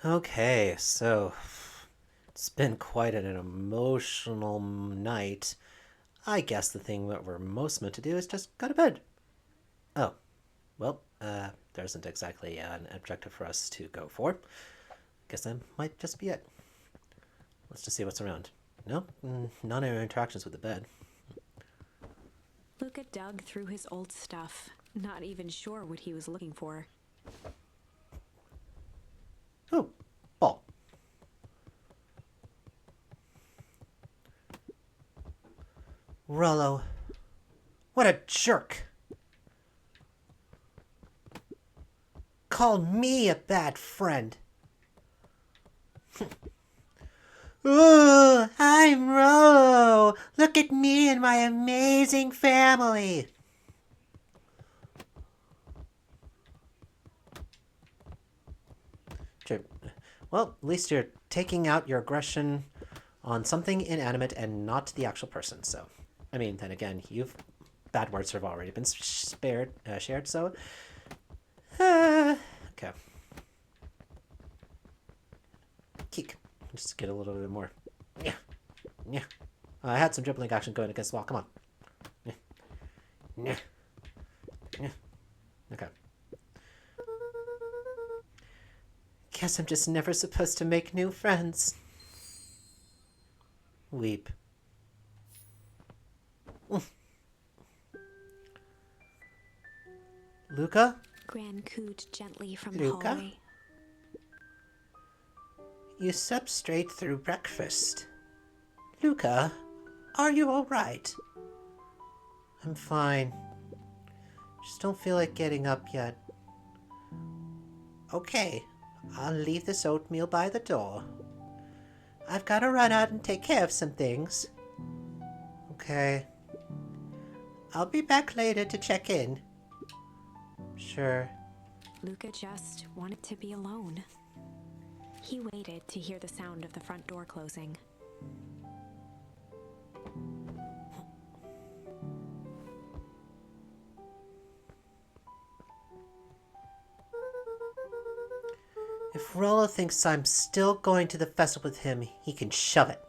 Okay, so it's been quite an emotional night. I guess the thing that we're most meant to do is just go to bed. Oh, well, there isn't exactly an objective for us to go for. Guess that might just be it. Let's just see what's around. No, none of our interactions with the bed. Luca dug through his old stuff, not even sure what he was looking for. Oh, ball. Rollo, what a jerk! Called me a bad friend. Ooh, I'm Rollo. Look at me and my amazing family. Sure. Well, at least you're taking out your aggression on something inanimate and not the actual person. So, I mean, then again, you've bad words have already been shared. So, okay, kick. Just get a little bit more. Yeah, yeah. I had some dribbling action going against the wall. Come on. Yeah, yeah, yeah. Okay. Guess I'm just never supposed to make new friends. Weep. Luca? Gran cooed gently from the Luca? hallway. You slept straight through breakfast. Luca, are you alright? I'm fine. Just don't feel like getting up yet. Okay, I'll leave this oatmeal by the door. I've got to run out and take care of some things. Okay. I'll be back later to check in. Sure. Luca just wanted to be alone. He waited to hear the sound of the front door closing. If Rollo thinks I'm still going to the festival with him, he can shove it.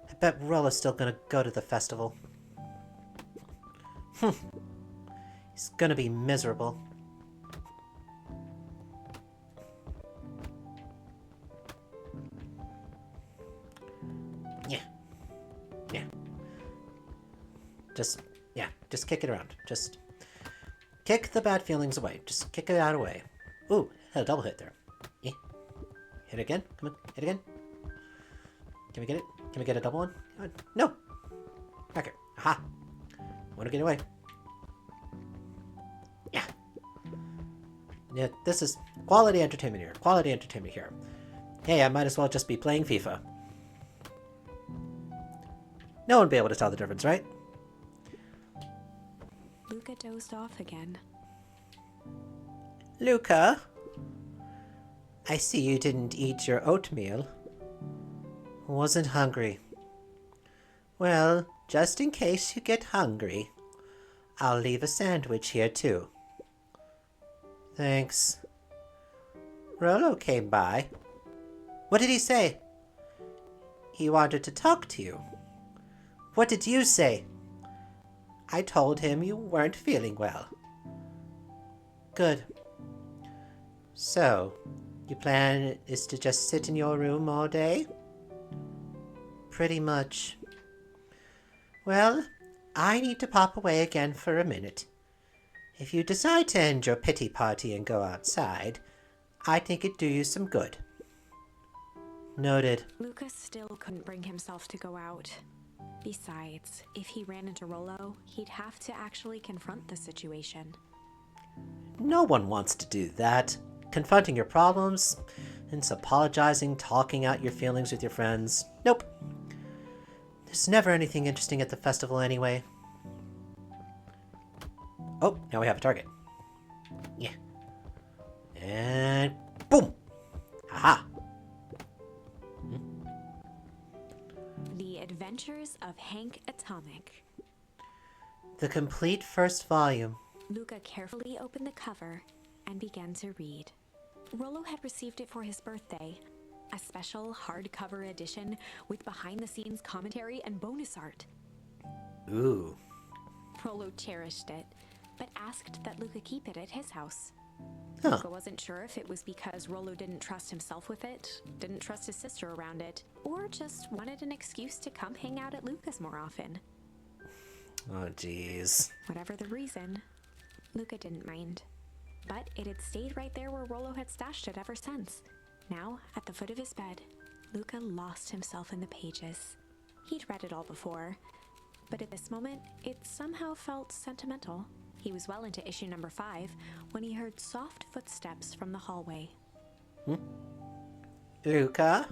I bet Rollo's still gonna go to the festival. He's gonna be miserable. Yeah. Yeah. Just kick it around. Just kick the bad feelings away. Just kick it out away. Ooh, had a double hit there. Yeah. Hit again. Come on, hit again. Can we get it? Can we get a double one? No. Back here. Aha. Want to get away? Yeah. Yeah. This is quality entertainment here. Quality entertainment here. Hey, I might as well just be playing FIFA. No one will be able to tell the difference, right? Luca dozed off again. Luca, I see you didn't eat your oatmeal. Wasn't hungry. Well, just in case you get hungry, I'll leave a sandwich here too. Thanks. Rollo came by. What did he say? He wanted to talk to you. What did you say? I told him you weren't feeling well. Good. So, your plan is to just sit in your room all day? Pretty much. Well, I need to pop away again for a minute. If you decide to end your pity party and go outside, I think it'd do you some good. Noted. Luca still couldn't bring himself to go out. Besides, if he ran into Rollo, he'd have to actually confront the situation. No one wants to do that. Confronting your problems, and apologizing, talking out your feelings with your friends. Nope. There's never anything interesting at the festival anyway. Oh, now we have a target. Yeah. And boom! Aha! The Adventures of Hank Atomic. The complete first volume. Luca carefully opened the cover and began to read. Rollo had received it for his birthday, a special hardcover edition with behind-the-scenes commentary and bonus art. Ooh. Rollo cherished it, but asked that Luca keep it at his house. Huh. Luca wasn't sure if it was because Rollo didn't trust himself with it, didn't trust his sister around it, or just wanted an excuse to come hang out at Luca's more often. Oh, jeez. Whatever the reason, Luca didn't mind. But it had stayed right there where Rollo had stashed it ever since. Now, at the foot of his bed, Luca lost himself in the pages. He'd read it all before, but at this moment, it somehow felt sentimental. He was well into issue number 5 when he heard soft footsteps from the hallway. Luca?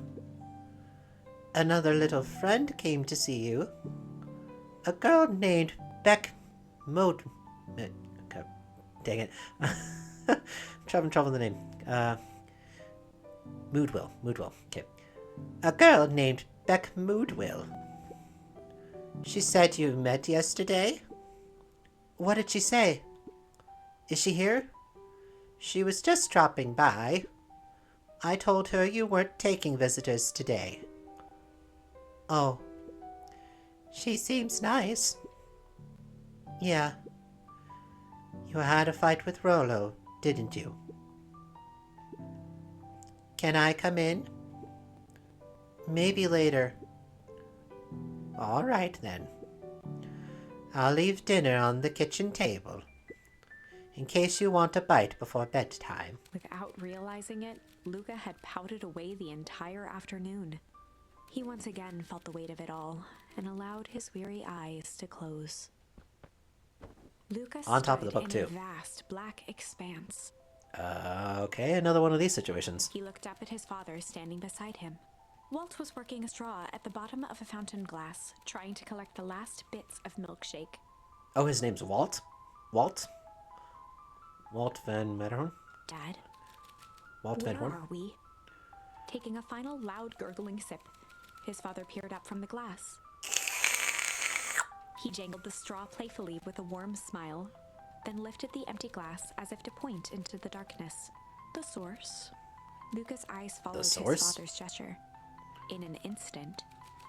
Another little friend came to see you. A girl named Beck Mode... Okay, dang it. Having trouble with the name. Moodwill. Okay. A girl named Beck Moodwill. She said you met yesterday? What did she say? Is she here? She was just dropping by. I told her you weren't taking visitors today. Oh. She seems nice. Yeah. You had a fight with Rollo, didn't you? Can I come in? Maybe later. All right, then. I'll leave dinner on the kitchen table, in case you want a bite before bedtime. Without realizing it, Luca had pouted away the entire afternoon. He once again felt the weight of it all, and allowed his weary eyes to close. Luca On top of stood the book, in a too. vast black expanse. Okay, another one of these situations. He looked up at his father standing beside him. Walt was working a straw at the bottom of a fountain glass, trying to collect the last bits of milkshake. Oh, his name's Walt? Walt Van Matterhorn? Dad, Walt Van where Horn? are we? Taking a final loud gurgling sip, his father peered up from the glass. He jangled the straw playfully with a warm smile, then lifted the empty glass as if to point into the darkness. The source? Luca's eyes followed his source? father's gesture. In an instant,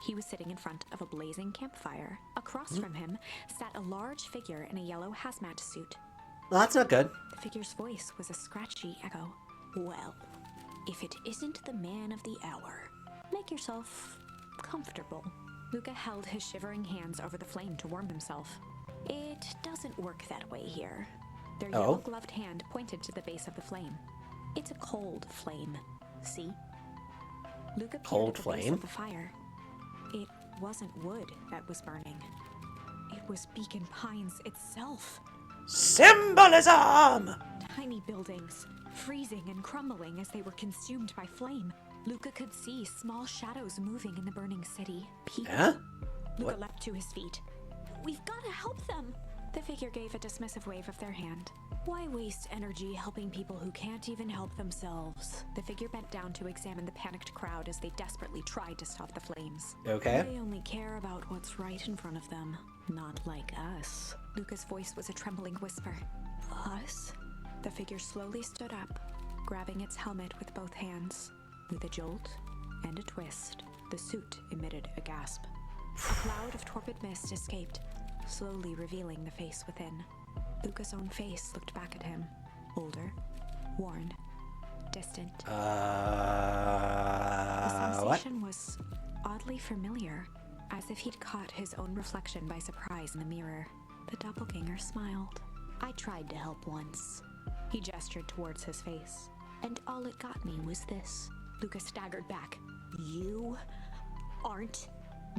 he was sitting in front of a blazing campfire. Across from him sat a large figure in a yellow hazmat suit. Well, that's not good. The figure's voice was a scratchy echo. Well, if it isn't the man of the hour, make yourself comfortable. Luca held his shivering hands over the flame to warm himself. It doesn't work that way here. Their yellow-gloved hand pointed to the base of the flame. It's a cold flame. See? Luca peered Cold at the base flame? of the fire. It wasn't wood that was burning. It was Beacon Pines itself. Symbolism! Tiny buildings, freezing and crumbling as they were consumed by flame. Luca could see small shadows moving in the burning city. People. Huh? Luca What? leapt to his feet. We've got to help them! The figure gave a dismissive wave of their hand. Why waste energy helping people who can't even help themselves? The figure bent down to examine the panicked crowd as they desperately tried to stop the flames. Okay. They only care about what's right in front of them, not like us. Luca's voice was a trembling whisper. Us? The figure slowly stood up, grabbing its helmet with both hands. With a jolt and a twist, the suit emitted a gasp. A cloud of torpid mist escaped, slowly revealing the face within. Luca's own face looked back at him, older, worn, distant. The What? sensation was oddly familiar, as if he'd caught his own reflection by surprise in the mirror. The doppelganger smiled. I tried to help once. He gestured towards his face. And all it got me was this. Luca staggered back. You aren't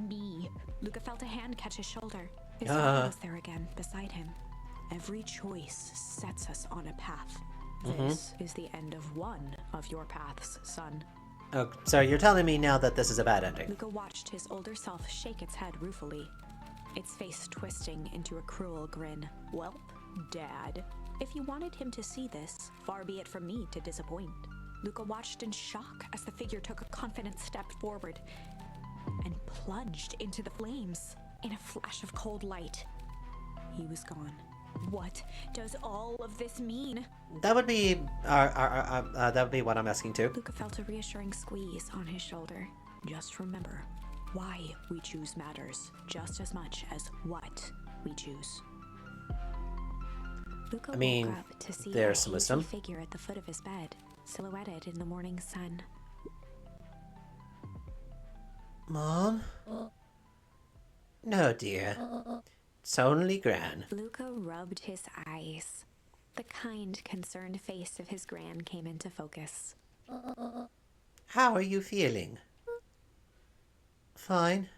me. Luca felt a hand catch his shoulder. His father was there again, beside him. Every choice sets us on a path. This is the end of one of your paths, son. Oh, so you're telling me now that this is a bad ending? Luca watched his older self shake its head ruefully, its face twisting into a cruel grin. Welp, Dad, if you wanted him to see this, far be it from me to disappoint. Luca watched in shock as the figure took a confident step forward and plunged into the flames. In a flash of cold light, he was gone. What does all of this mean? That would be that would be what I'm asking too. Luca felt a reassuring squeeze on his shoulder. Just remember, why we choose matters just as much as what we choose. Luca I mean, woke up to see there's a some hazy wisdom. figure at the foot of his bed, silhouetted in the morning sun. Mom? No, dear. It's only Gran. Luca rubbed his eyes. The kind, concerned face of his gran came into focus. How are you feeling? Fine.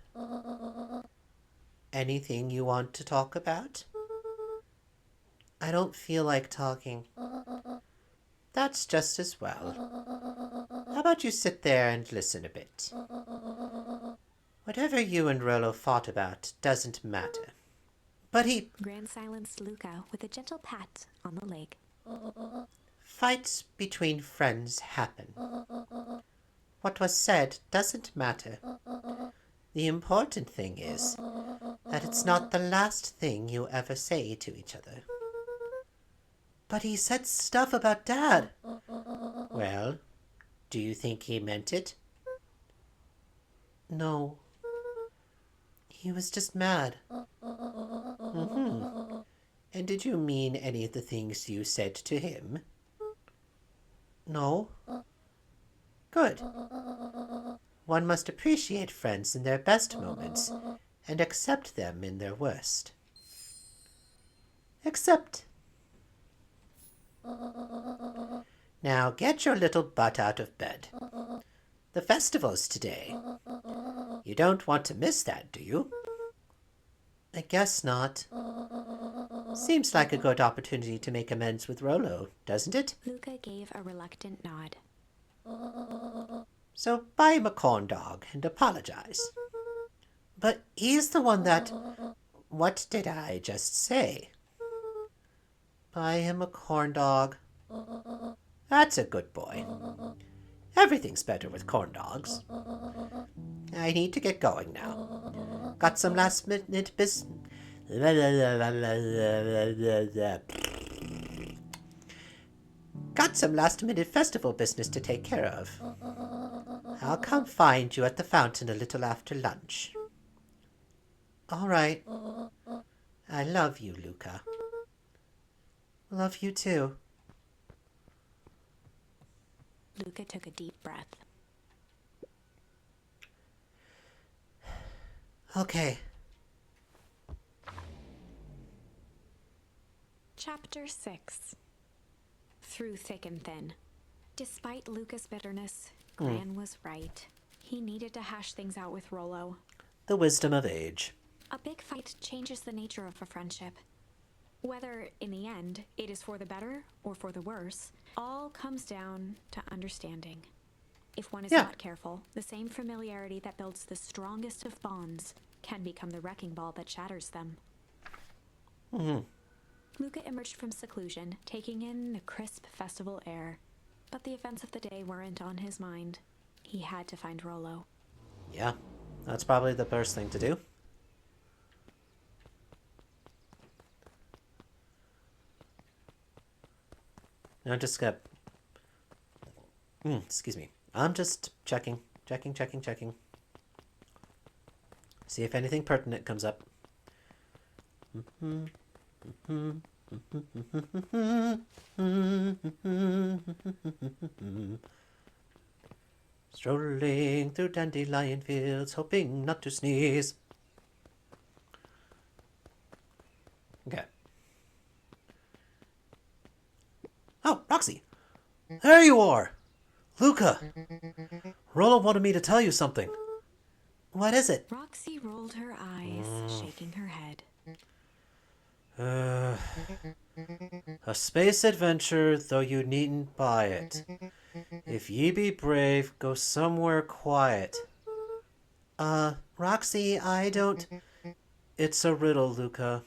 Anything you want to talk about? I don't feel like talking. That's just as well. How about you sit there and listen a bit? Whatever you and Rollo fought about doesn't matter. But Gran silenced Luca with a gentle pat on the leg. fights between friends happen. What was said doesn't matter. The important thing is that it's not the last thing you ever say to each other. But he said stuff about Dad. Well, do you think he meant it? No. He was just mad. And did you mean any of the things you said to him? No. Good. One must appreciate friends in their best moments and accept them in their worst. Accept. Now get your little butt out of bed. The festival's today. You don't want to miss that, do you? I guess not. Seems like a good opportunity to make amends with Rollo, doesn't it? Luca gave a reluctant nod. So buy him a corn dog and apologize. But he's the one that... What did I just say? Buy him a corn dog. That's a good boy. Everything's better with corn dogs. I need to get going now. Got some last minute Got some last minute festival business to take care of. I'll come find you at the fountain a little after lunch. All right. I love you, Luca. Love you too. Luca took a deep breath. Okay. Chapter 6. Through thick and thin. Despite Luca's bitterness, Gran was right. He needed to hash things out with Rollo. The wisdom of age. A big fight changes the nature of a friendship. Whether, in the end, it is for the better or for the worse, all comes down to understanding. If one is not careful, the same familiarity that builds the strongest of bonds can become the wrecking ball that shatters them. Luca emerged from seclusion, taking in the crisp festival air. But the events of the day weren't on his mind. He had to find Rollo. Yeah, that's probably the first thing to do. I'm just gonna... excuse me. I'm just checking. See if anything pertinent comes up. Strolling through dandelion fields, hoping not to sneeze. Okay. Oh, Roxy! There you are! Luca! Rollo wanted me to tell you something. What is it? Roxy rolled her eyes, shaking her head. A space adventure, though you needn't buy it. If ye be brave, go somewhere quiet. Roxy, I don't... It's a riddle, Luca.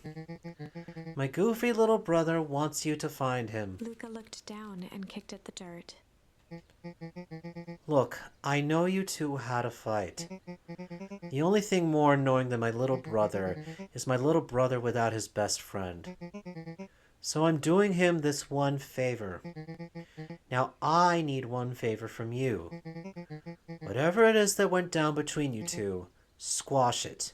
My goofy little brother wants you to find him. Luca looked down and kicked at the dirt. Look, I know you two had a fight. The only thing more annoying than my little brother is my little brother without his best friend. So I'm doing him this one favor. Now I need one favor from you. Whatever it is that went down between you two, squash it.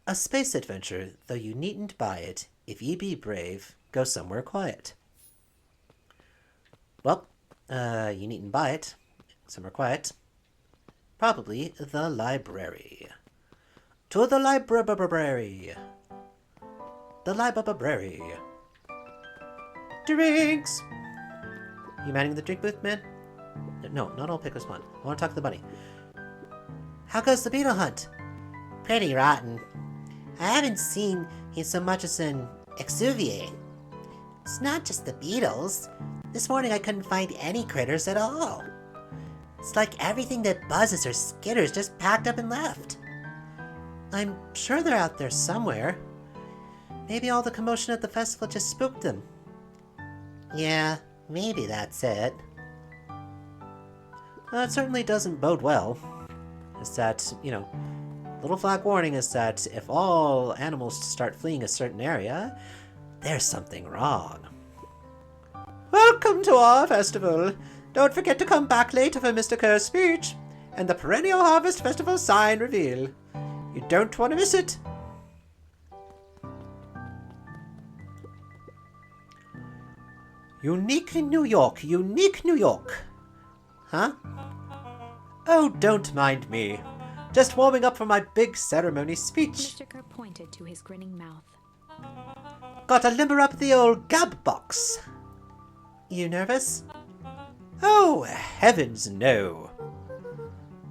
A space adventure, though you needn't buy it, if ye be brave, go somewhere quiet. Well, you needn't buy it. Somewhere quiet. Probably the library. To the library. The library. Drinks! You manning the drink booth, man? No, not all pickles want. I want to talk to the bunny. How goes the beetle hunt? Pretty rotten. I haven't seen him so much as an exuviae. It's not just the beetles. This morning I couldn't find any critters at all. It's like everything that buzzes or skitters just packed up and left. I'm sure they're out there somewhere. Maybe all the commotion at the festival just spooked them. Yeah, maybe that's it. It certainly doesn't bode well. Is that, little flag warning is that if all animals start fleeing a certain area, there's something wrong. Welcome to our festival. Don't forget to come back later for Mr. Kerr's speech and the Perennial Harvest Festival sign reveal. You don't want to miss it. Unique New York, unique New York. Huh? Oh, don't mind me. Just warming up for my big ceremony speech. Mr. Kerr pointed to his grinning mouth. Gotta limber up the old gab box. You nervous? Oh, heavens no.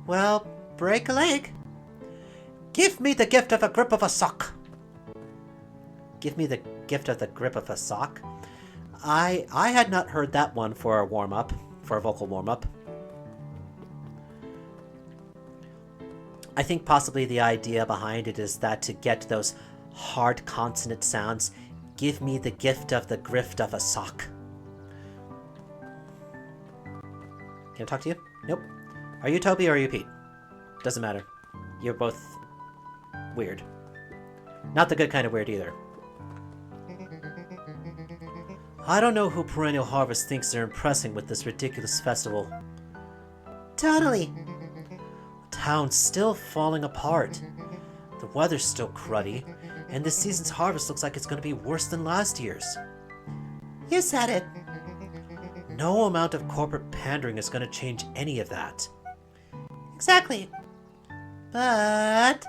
Well, break a leg. Give me the gift of a grip of a sock. Give me the gift of the grip of a sock? I had not heard that one for a warm-up, for a vocal warm-up. I think possibly the idea behind it is that to get those hard consonant sounds, give me the gift of the grift of a sock. Can I talk to you? Nope. Are you Toby or are you Pete? Doesn't matter. You're both weird. Not the good kind of weird either. I don't know who Perennial Harvest thinks they're impressing with this ridiculous festival. Totally. Town's still falling apart. The weather's still cruddy, and this season's harvest looks like it's going to be worse than last year's. You said it. No amount of corporate pandering is going to change any of that. Exactly. But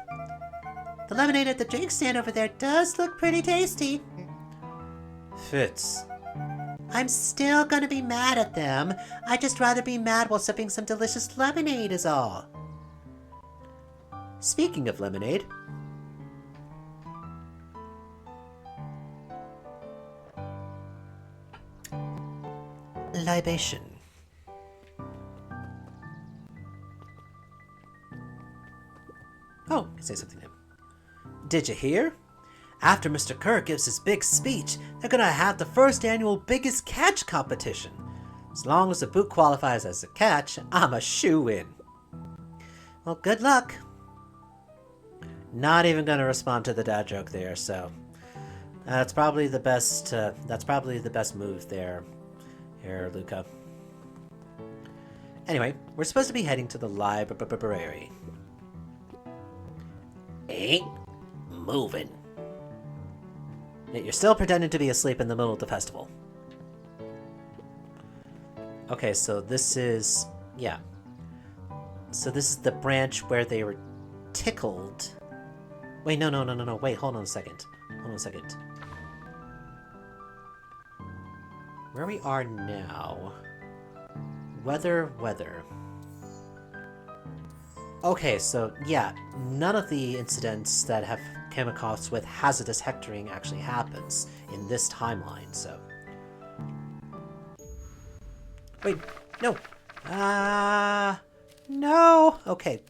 the lemonade at the drink stand over there does look pretty tasty. Fitz. I'm still gonna be mad at them. I'd just rather be mad while sipping some delicious lemonade is all. Speaking of lemonade... libation. Oh, I can say something now. Did you hear? After Mr. Kerr gives his big speech, they're gonna have the first annual Biggest Catch competition. As long as the boot qualifies as a catch, I'm a shoo-in. Well, good luck. Not even gonna respond to the dad joke there, so that's probably the best. Move there, here, Luca. Anyway, we're supposed to be heading to the library. Ain't moving. Yet you're still pretending to be asleep in the middle of the festival. Okay, so this is... yeah. So this is the branch where they were tickled. Wait, no. Wait, hold on a second. Where we are now... Weather. Okay, so yeah, none of the incidents that have come across with hazardous hectoring actually happens in this timeline, so... Wait, no! No! Okay.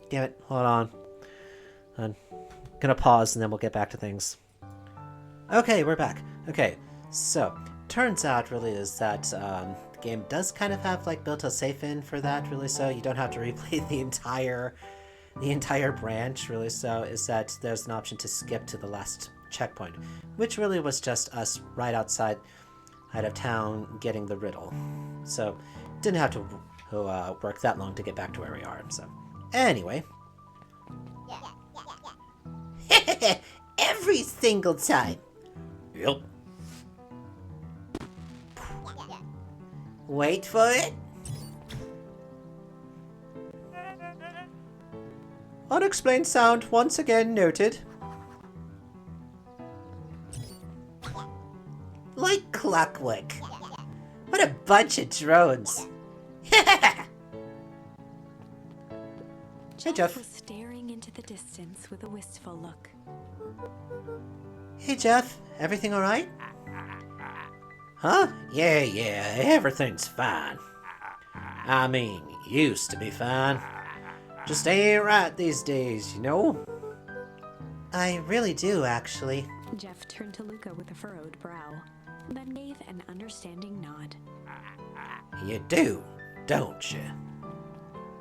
Damn it, hold on. I'm gonna pause and then we'll get back to things. Okay, we're back. Okay, so, turns out really is that the game does kind of have like built a safe in for that, really, so you don't have to replay the entire the entire branch, really, so is that there's an option to skip to the last checkpoint, which really was just us right outside of town getting the riddle. So didn't have to work that long to get back to where we are. So anyway. Every single time. Yep. Wait for it. Unexplained sound once again noted. Like clockwork. What a bunch of drones. Hey, Jeff. Was staring into the distance with a wistful look. Hey, Jeff. Everything all right? Huh? Yeah, everything's fine. I mean, used to be fine. Just ain't right these days, you know? I really do, actually. Jeff turned to Luca with a furrowed brow, then gave an understanding nod. You do, don't you?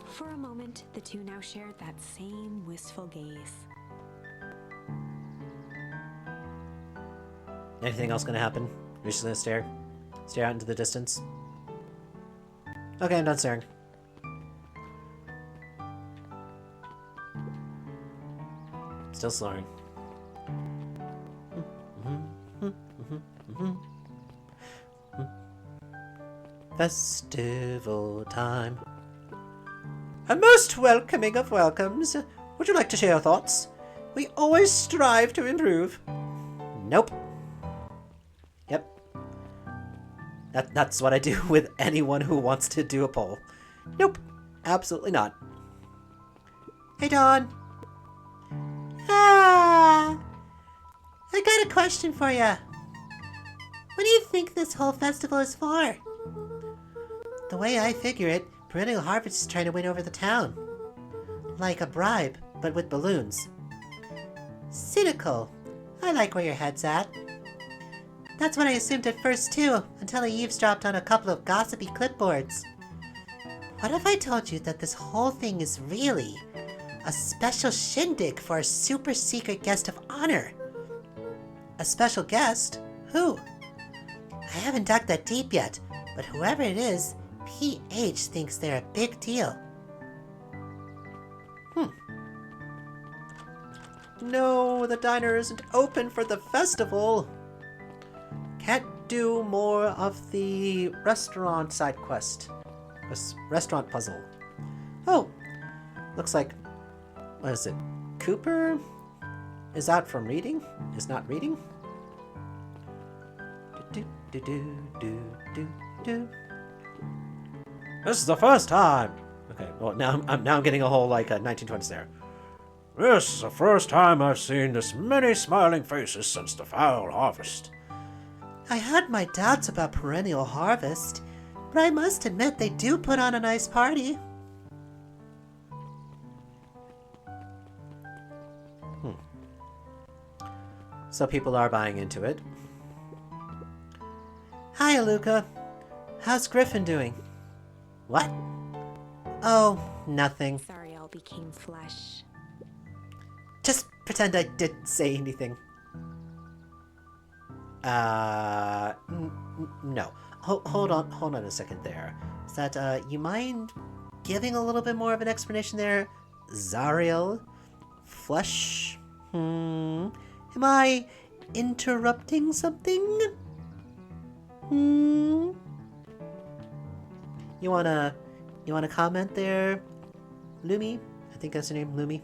For a moment, the two now shared that same wistful gaze. Anything else gonna happen? You're just gonna stare out into the distance? Okay, I'm done staring. Still staring. Festival time. A most welcoming of welcomes. Would you like to share your thoughts? We always strive to improve. Nope. Yep. That's what I do with anyone who wants to do a poll. Nope. Absolutely not. Hey, Dawn. I got a question for you. What do you think this whole festival is for? The way I figure it, Perennial Harvest is trying to win over the town. Like a bribe, but with balloons. Cynical. I like where your head's at. That's what I assumed at first too, until I eavesdropped on a couple of gossipy clipboards. What if I told you that this whole thing is really a special shindig for a super secret guest of honor? A special guest? Who? I haven't dug that deep yet, but whoever it is, PH thinks they're a big deal. No, the diner isn't open for the festival. Can't do more of the restaurant side quest. This restaurant puzzle. Oh, looks like, what is it? Cooper is out from reading? Is not reading? This is the first time. Okay, well now I'm getting a whole like 1920s there. This is the first time I've seen this many smiling faces since the foul harvest. I had my doubts about Perennial Harvest, but I must admit they do put on a nice party. So people are buying into it. Hi, Luca. How's Griffin doing? What? Oh, nothing. Zariel became flesh. Just pretend I didn't say anything. No. Hold on a second there. Is that, you mind giving a little bit more of an explanation there? Zariel? Flesh? Am I interrupting something? You wanna comment there, Lumi? I think that's her name, Lumi.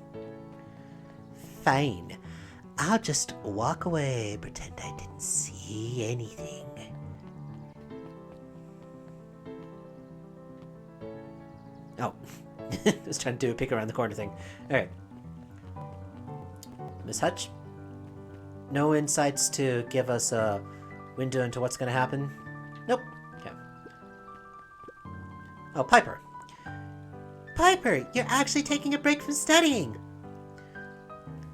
Fine. I'll just walk away, pretend I didn't see anything. Oh. Just trying to do a peek around the corner thing. Alright. Miss Hutch? No insights to give us a window into what's gonna happen? Nope. Okay. Oh, Piper. Piper, you're actually taking a break from studying.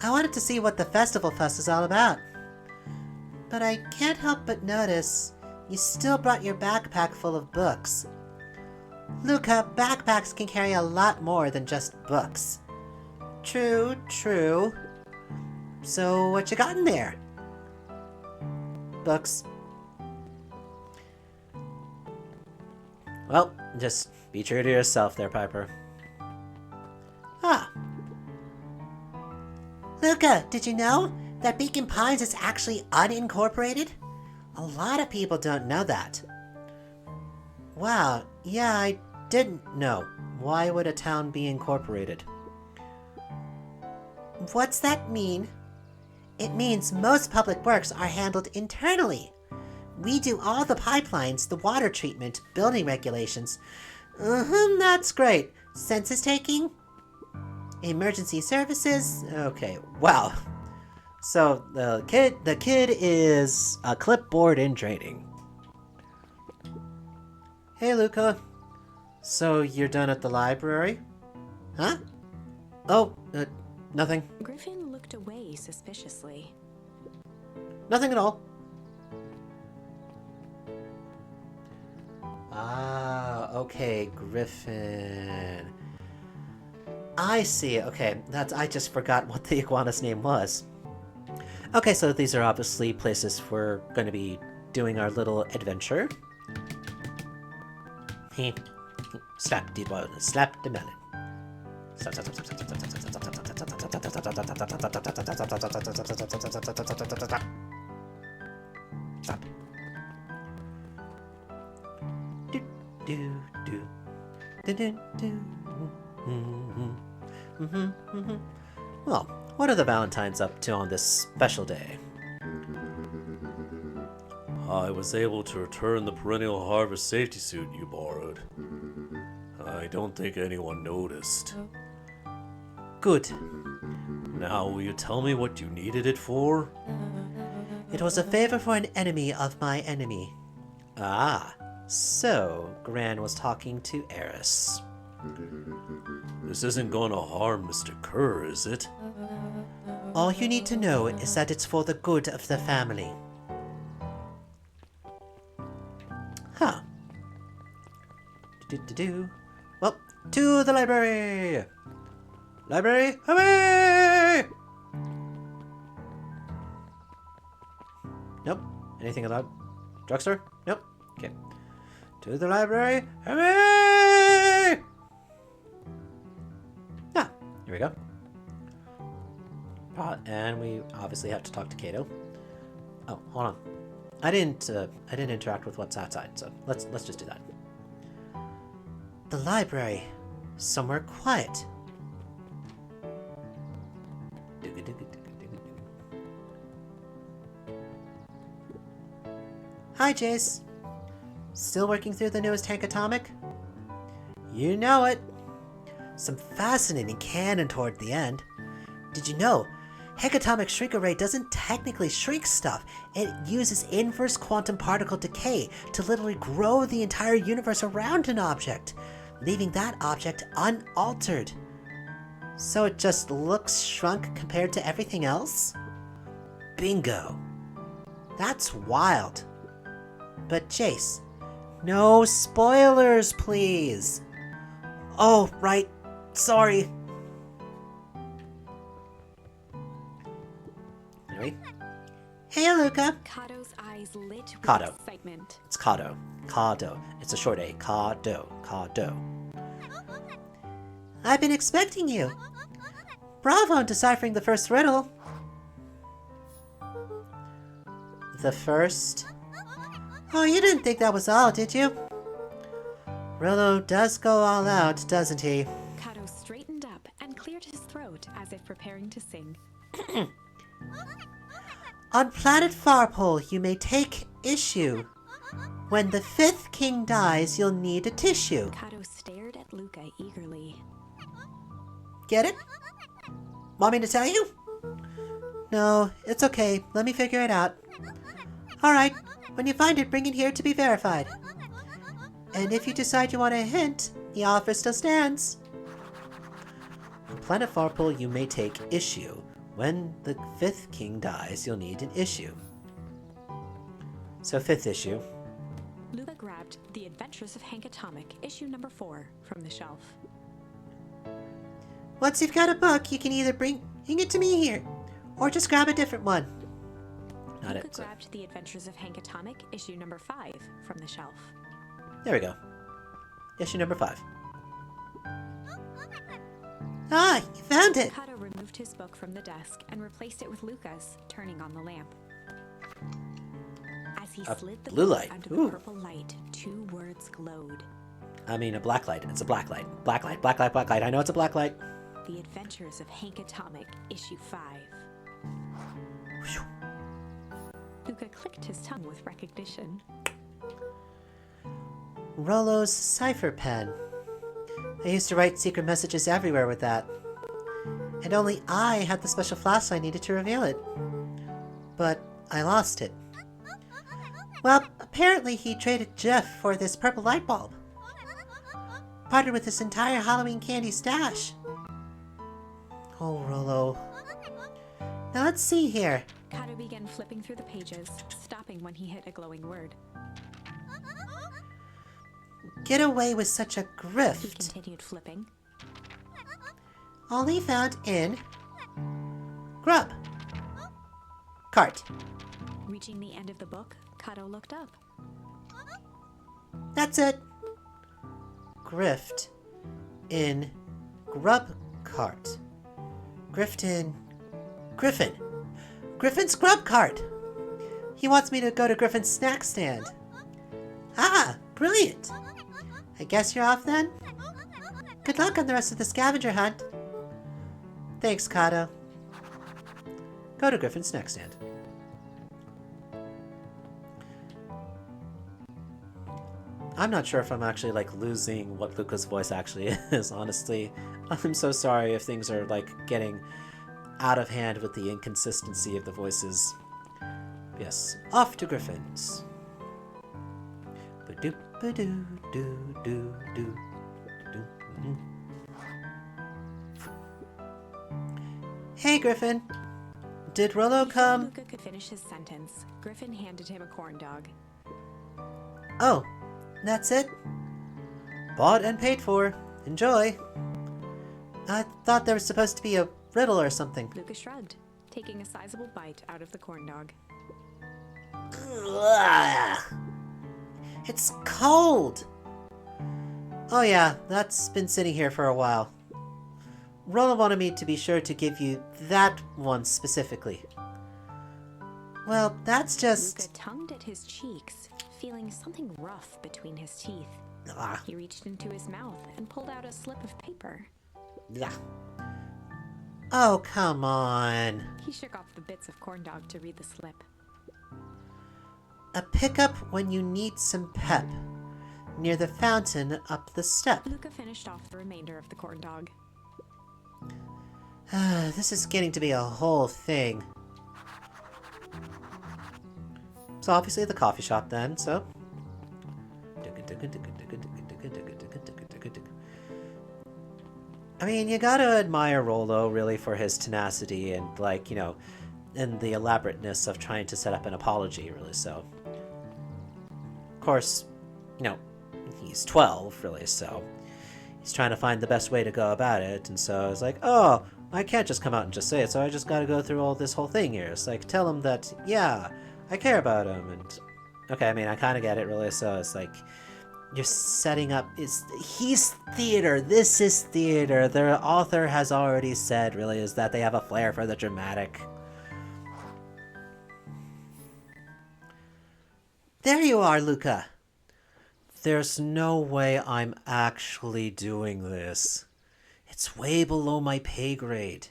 I wanted to see what the festival fuss is all about. But I can't help but notice you still brought your backpack full of books. Luca, backpacks can carry a lot more than just books. True, true. So, what you got in there? Books. Well, just be true to yourself there, Piper. Ah. Luca, did you know that Beacon Pines is actually unincorporated? A lot of people don't know that. Wow, yeah, I didn't know. Why would a town be incorporated? What's that mean? It means most public works are handled internally. We do all the pipelines, the water treatment, building regulations. That's great. Census taking? Emergency services? Okay, wow. So the kid is a clipboard in training. Hey, Luca. So you're done at the library? Huh? Oh, nothing. Griffin looked away suspiciously. Nothing at all. Ah, okay, Griffin. I see. Okay, I just forgot what the iguana's name was. Okay, so these are obviously places we're going to be doing our little adventure. He slap the melon. Slap the melon. Stop. Well, what are the Valentines up to on this special day? I was able to return the perennial harvest safety suit you borrowed. I don't think anyone noticed. Good. Now, will you tell me what you needed it for? It was a favor for an enemy of my enemy. Ah, so Gran was talking to Eris. This isn't gonna harm Mr. Kerr, is it? All you need to know is that it's for the good of the family. Huh. Well, to the library! Library, away! Nope. Anything allowed? Drugstore? Nope. Okay. To the library, away! Ah, here we go. And we obviously have to talk to Kato. Oh, hold on. I didn't interact with what's outside, so let's just do that. The library, somewhere quiet. Hi, Jace. Still working through the newest Hank Atomic? You know it. Some fascinating canon toward the end. Did you know Hank Atomic Shrink Array doesn't technically shrink stuff? It uses inverse quantum particle decay to literally grow the entire universe around an object, leaving that object unaltered. So it just looks shrunk compared to everything else? Bingo. That's wild. But Jace, no spoilers, please. Oh, right. Sorry. Anyway. Hey, Luca. Kato's eyes lit with Kato. excitement. It's Kato. Kato. It's a short A. Kato. Kato. I've been expecting you. Bravo on deciphering the first riddle. The first? Oh, you didn't think that was all, did you? Rillo does go all out, doesn't he? Kato straightened up and cleared his throat as if preparing to sing. On planet Farpole, you may take issue. When the fifth king dies, you'll need a tissue. Kato stared at Luca eagerly. Get it? Want me to tell you? No, it's okay. Let me figure it out. Alright, when you find it, bring it here to be verified. And if you decide you want a hint, the offer still stands. On planet Farpole, you may take issue. When the fifth king dies, you'll need an issue. So, fifth issue. Luca grabbed The Adventures of Hank Atomic, issue number 4, from the shelf. Once you've got a book, you can either bring it to me here, or just grab a different one. Not Luca it. So, grabbed The Adventures of Hank Atomic, issue number 5, from the shelf. there we go. Issue number 5. Ah, you found it! Kato removed his book from the desk and replaced it with Luca's, turning on the lamp. As he A slid the blue book light. under Ooh. the purple light, 2 words glowed. I mean, a black light. It's a black light. Black light, black light, black light. I know it's a black light. The Adventures of Hank Atomic, issue 5. Whew. Luca clicked his tongue with recognition. Rollo's cipher pen. I used to write secret messages everywhere with that. And only I had the special flash I needed to reveal it. But I lost it. Well, apparently he traded Jeff for this purple light bulb. Parted with his entire Halloween candy stash. Oh, Rollo. Now let's see here. Kato began flipping through the pages, stopping when he hit a glowing word. Get away with such a He grift. continued flipping. Only found in Grub Cart. Reaching the end of the book, Kato looked up. That's it. Grift in Grub Cart. Griffin. Griffin's Grub Cart. He wants me to go to Griffin's snack stand. Ah, brilliant. I guess you're off then? Good luck on the rest of the scavenger hunt. Thanks, Kato. Go to Griffin's snack stand. I'm not sure if I'm actually like losing what Luca's voice actually is, honestly. I'm so sorry if things are like getting out of hand with the inconsistency of the voices. Yes, off to Griffin's. Ba-doop, ba-doo, doo, doo, doo, doo, doo. Hey, Griffin. Did Rollo Before come? Luca could finish his sentence, Griffin handed him a corn dog. Oh, that's it? Bought and paid for. Enjoy. I thought there was supposed to be a riddle or something. Luca shrugged, taking a sizable bite out of the corn dog. Ugh. It's cold. Oh yeah, that's been sitting here for a while. Rolla wanted me to be sure to give you that one specifically. Well, that's just... Luca tongued at his cheeks, feeling something rough between his teeth. Ah, He reached into his mouth and pulled out a slip of paper. yeah. Oh, come on. He shook off the bits of corn dog to read the slip. A pickup when you need some pep. Near the fountain up the step. Luca finished off the remainder of the corn dog. This is getting to be a whole thing. So obviously the coffee shop then, so... I mean, you gotta admire Rollo, really, for his tenacity and, like, you know, and the elaborateness of trying to set up an apology, really, so... Of course, you know, he's 12, really, so... He's trying to find the best way to go about it, and so it's like, oh, I can't just come out and just say it, so I just gotta go through all this whole thing here. It's like, tell him that, yeah, I care about him, and... Okay, I mean, I kind of get it, really, so it's like... You're setting up... He's theater! This is theater! The author has already said, really, is that they have a flair for the dramatic. There you are, Luca! There's no way I'm actually doing this. It's way below my pay grade.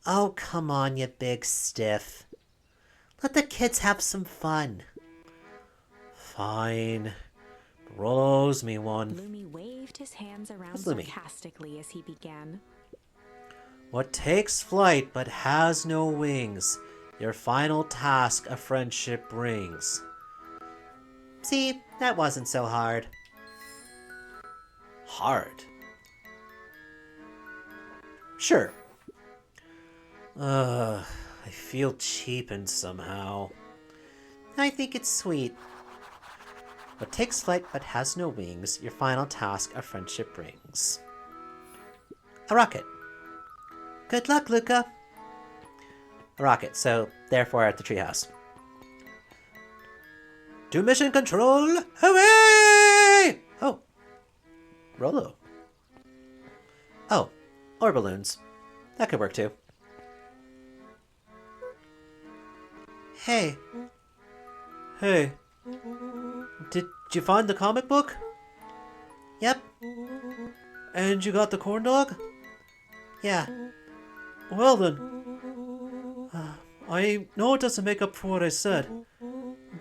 Oh, come on, you big stiff. Let the kids have some fun. Fine. Rollo owes me one. Lumi waved his hands around What's Lumi? sarcastically as he began. What takes flight but has no wings, your final task a friendship brings. See, that wasn't so hard. Hard? Sure. I feel cheapened somehow. I think it's sweet. What takes flight but has no wings, your final task a friendship brings. A rocket. Good luck, Luca. A rocket, so therefore at the treehouse. To mission control, away! Oh. Rolo. Oh, or balloons. That could work too. Hey. Hey. Did you find the comic book? Yep. And you got the corn dog? Yeah. Well then. I know it doesn't make up for what I said,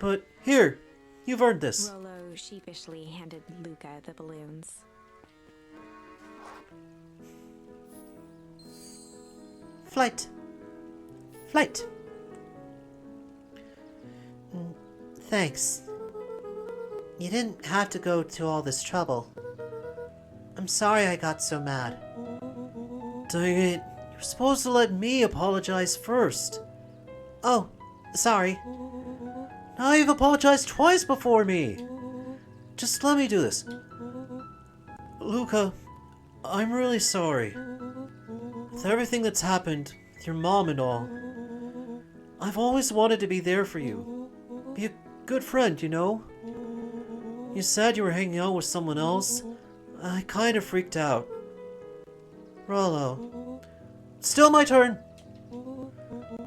but here, you've earned this. Rolo sheepishly handed Luca the balloons. Flight. Flight. Thanks. You didn't have to go to all this trouble. I'm sorry I got so mad. Dang it. You're supposed to let me apologize first. Oh, sorry. Now you've apologized twice before me. Just let me do this. Luca, I'm really sorry. With everything that's happened, with your mom and all, I've always wanted to be there for you. Be a good friend, you know? You said you were hanging out with someone else. I kind of freaked out. Rollo. Still my turn.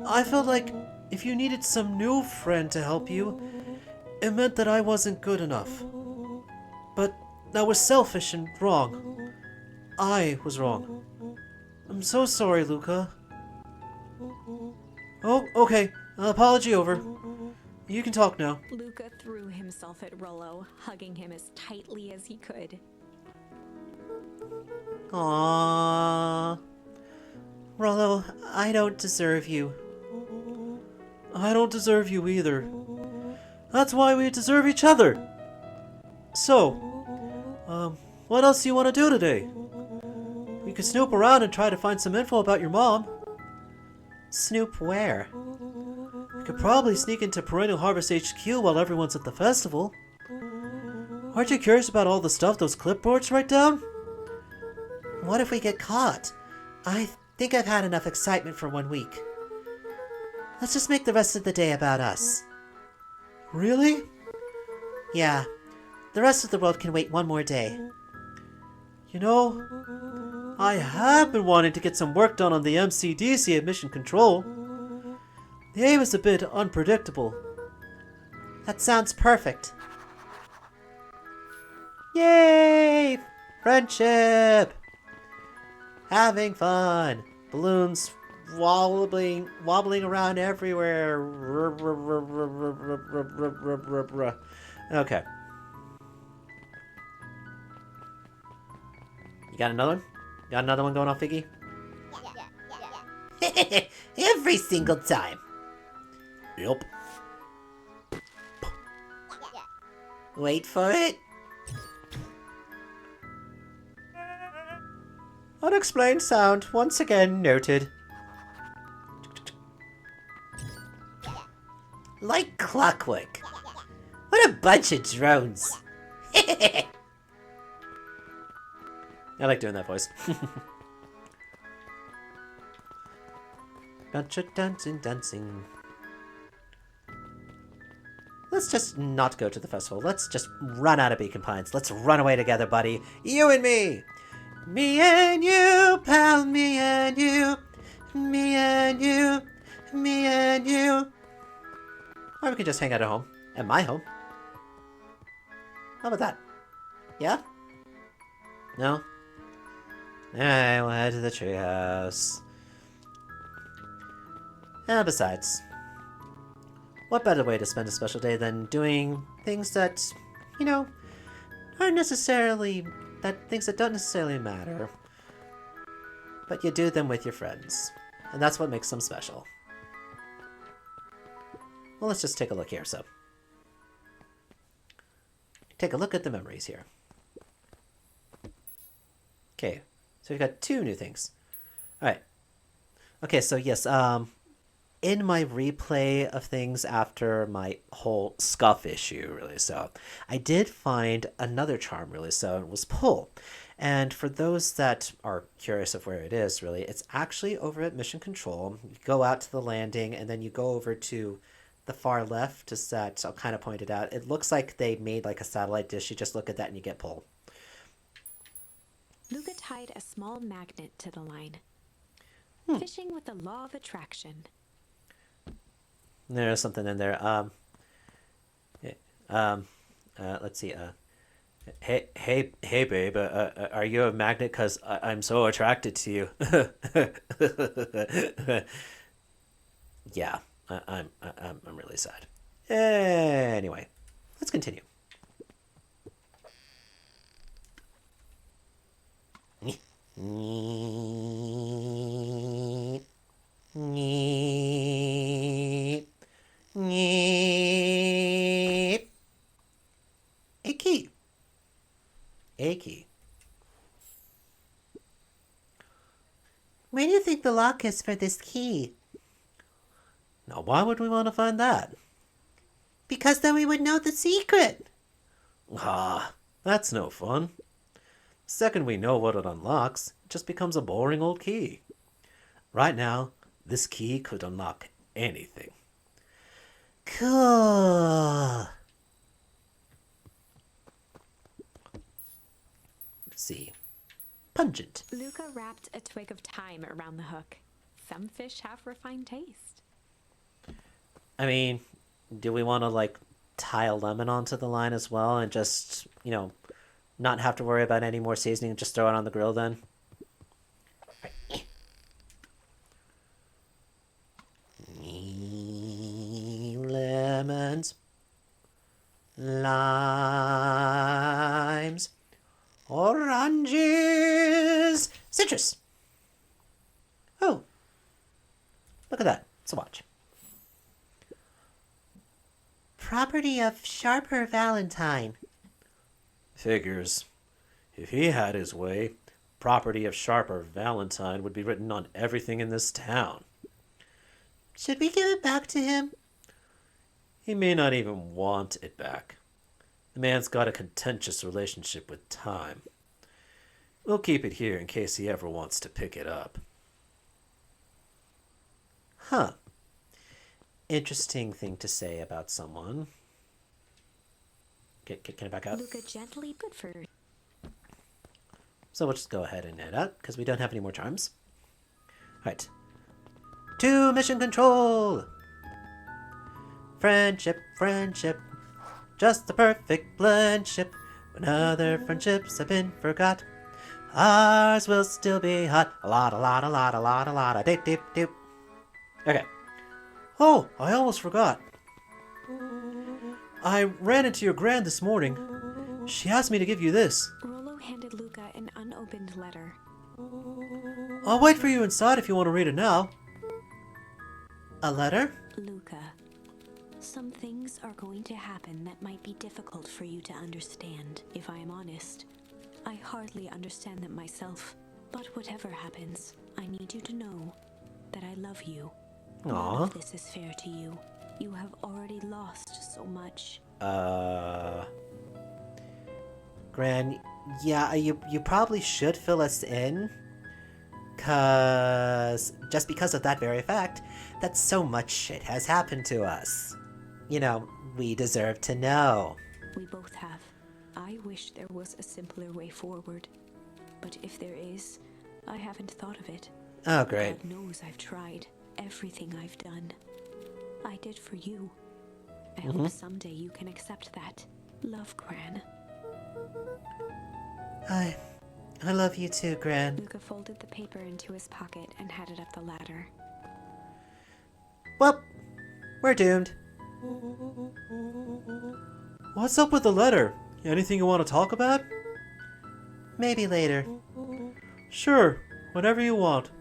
I felt like if you needed some new friend to help you, it meant that I wasn't good enough. But that was selfish and wrong. I was wrong. I'm so sorry, Luca. Oh, okay. Apology over. You can talk now. Luca threw himself at Rolo, hugging him as tightly as he could. Aww. Rollo, I don't deserve you. I don't deserve you either. That's why we deserve each other. So, what else do you want to do today? We could snoop around and try to find some info about your mom. Snoop where? We could probably sneak into Perennial Harvest HQ while everyone's at the festival. Aren't you curious about all the stuff those clipboards write down? What if we get caught? I think I've had enough excitement for 1 week. Let's just make the rest of the day about us. Really? Yeah. The rest of the world can wait one more day. You know, I have been wanting to get some work done on the MCDC at Mission Control. The aim is a bit unpredictable. That sounds perfect. Yay! Friendship! Having fun. Balloons wobbling around everywhere. Okay. You got another one? Got another one going off, Figgy? Every single time. Yep. Wait for it. Unexplained sound once again noted. Like clockwork. What a bunch of drones. I like doing that voice. Bunch of dancing. Let's just not go to the festival. Let's just run out of Beacon Pines. Let's run away together, buddy. You and me. Me and you, pal. Me and you. Me and you. Me and you. Or we can just hang out at home. At my home. How about that? Yeah? No? Alright, we'll head to the treehouse. And besides, what better way to spend a special day than doing things that, you know, aren't necessarily, things that don't necessarily matter, but you do them with your friends. And that's what makes them special. Well, let's just take a look here, so. Take a look at the memories here. Okay, so we've got 2 new things. Alright. Okay, so yes, in my replay of things after my whole scuff issue, really, so, I did find another charm, really, so, it was pull. And for those that are curious of where it is, really, it's actually over at Mission Control. You go out to the landing, and then you go over to the far left, just that I'll kind of point it out. It looks like they made like a satellite dish. You just look at that and you get pulled. Luca tied a small magnet to the line. Fishing with the law of attraction. There's something in there. Let's see. Hey, babe. Are you a magnet? Cause I'm so attracted to you. Yeah, I'm really sad. Anyway, let's continue. A key. A key. Where do you think the lock is for this key? Now, why would we want to find that? Because then we would know the secret. Ah, that's no fun. The second we know what it unlocks, it just becomes a boring old key. Right now, this key could unlock anything. Cool. Let's see. Pungent. Luca wrapped a twig of thyme around the hook. Some fish have refined taste. I mean, do we want to like tie a lemon onto the line as well and just, not have to worry about any more seasoning and just throw it on the grill then? Lemons, limes, oranges, citrus. Oh, look at that. It's a watch. Property of Sharper Valentine. Figures. If he had his way, property of Sharper Valentine would be written on everything in this town. Should we give it back to him? He may not even want it back. The man's got a contentious relationship with time. We'll keep it here in case he ever wants to pick it up. Huh. Interesting thing to say about someone. Can I back up? Luca gently good for. So we'll just go ahead and head out because we don't have any more charms. Alright. To Mission Control! Friendship, friendship. Just the perfect blendship. When other friendships have been forgot, ours will still be hot. A lot, dip, dip, dip. Okay. Oh, I almost forgot. I ran into your Gran this morning. She asked me to give you this. Rollo handed Luca an unopened letter. I'll wait for you inside if you want to read it now. A letter? Luca, some things are going to happen that might be difficult for you to understand. If I am honest, I hardly understand them myself. But whatever happens, I need you to know that I love you. None Aw. of this is fair to you. You have already lost so much. Gran, yeah, you probably should fill us in. Because of that very fact, that so much shit has happened to us. We deserve to know. We both have. I wish there was a simpler way forward. But if there is, I haven't thought of it. Oh, great. God knows I've tried. Everything I've done, I did for you. I hope someday you can accept that. Love, Gran. I love you too, Gran. Luca folded the paper into his pocket and headed up the ladder. Well, we're doomed. What's up with the letter? Anything you want to talk about? Maybe later. Sure, whatever you want.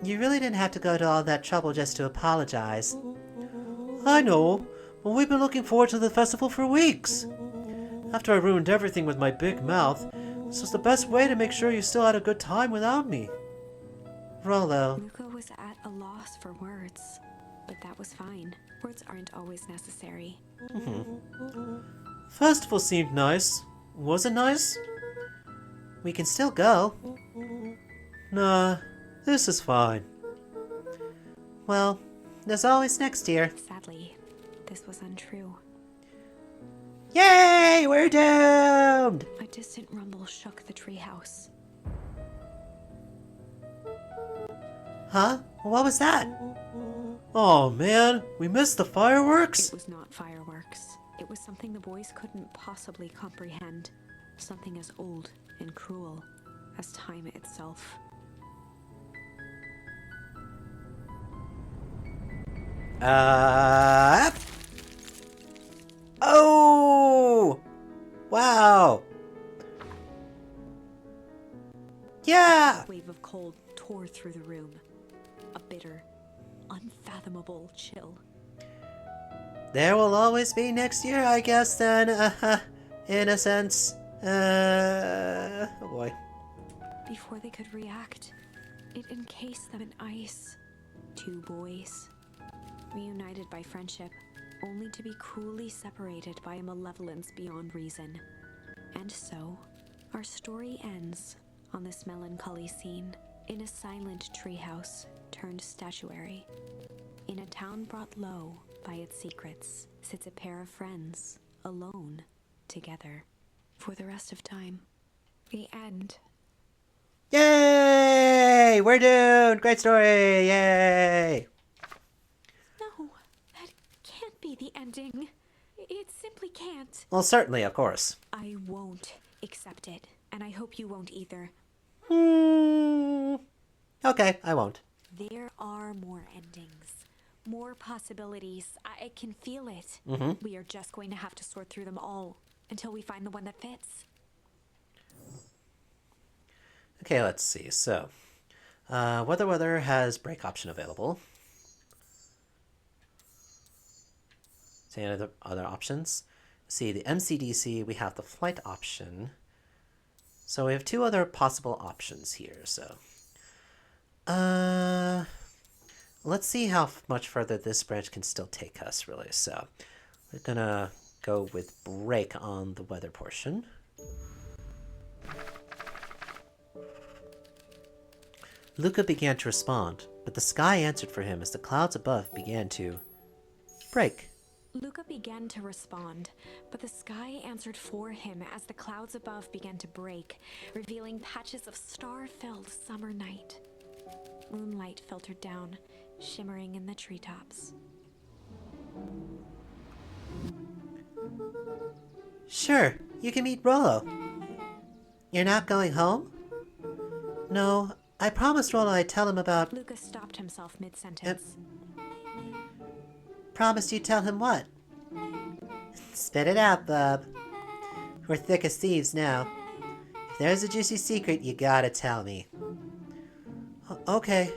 You really didn't have to go to all that trouble just to apologize. I know, but we've been looking forward to the festival for weeks. After I ruined everything with my big mouth, this was the best way to make sure you still had a good time without me. Rollo. Luca was at a loss for words. but that was fine. Words aren't always necessary. Festival seemed nice. Was it nice? We can still go. Nah, this is fine. Well, there's always next year. Sadly, this was untrue. Yay! We're doomed! A distant rumble shook the treehouse. Huh? What was that? Oh man, we missed the fireworks? It was not fireworks. It was something the boys couldn't possibly comprehend. Something as old and cruel as time itself. Oh! Wow! Yeah! A wave of cold tore through the room. A bitter, unfathomable chill. There will always be next year, I guess, then, in a sense. Oh boy. Before they could react, it encased them in ice. Two boys, reunited by friendship, only to be cruelly separated by a malevolence beyond reason. And so, our story ends on this melancholy scene, in a silent treehouse turned statuary. In a town brought low by its secrets, sits a pair of friends, alone, together, for the rest of time. The end. Yay! We're doomed! Great story! Yay! No, that can't be the ending. It simply can't. Well, certainly, of course. I won't accept it, and I hope you won't either. Okay, I won't. There are more endings, more possibilities. I can feel it. We are just going to have to sort through them all until we find the one that fits. Okay, let's see. So, Weather has break option available. See any other options? See, the MCDC, we have the flight option. So we have two other possible options here, so. Let's see how much further this branch can still take us, really. So, we're gonna go with break on the weather portion. Luca began to respond, but the sky answered for him as the clouds above began to break. Luca began to respond, but the sky answered for him as the clouds above began to break, revealing patches of star-filled summer night. Moonlight filtered down, shimmering in the treetops. Sure, you can meet Rollo. You're not going home? No, I promised Rollo I'd tell him about... Luca stopped himself mid-sentence. Promised you'd tell him what? Spit it out, bub. We're thick as thieves now. If there's a juicy secret, you gotta tell me. Okay.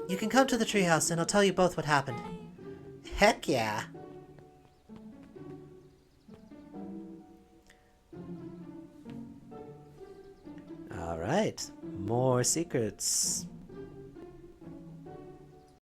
You can come to the treehouse and I'll tell you both what happened. Heck yeah. Alright. More secrets.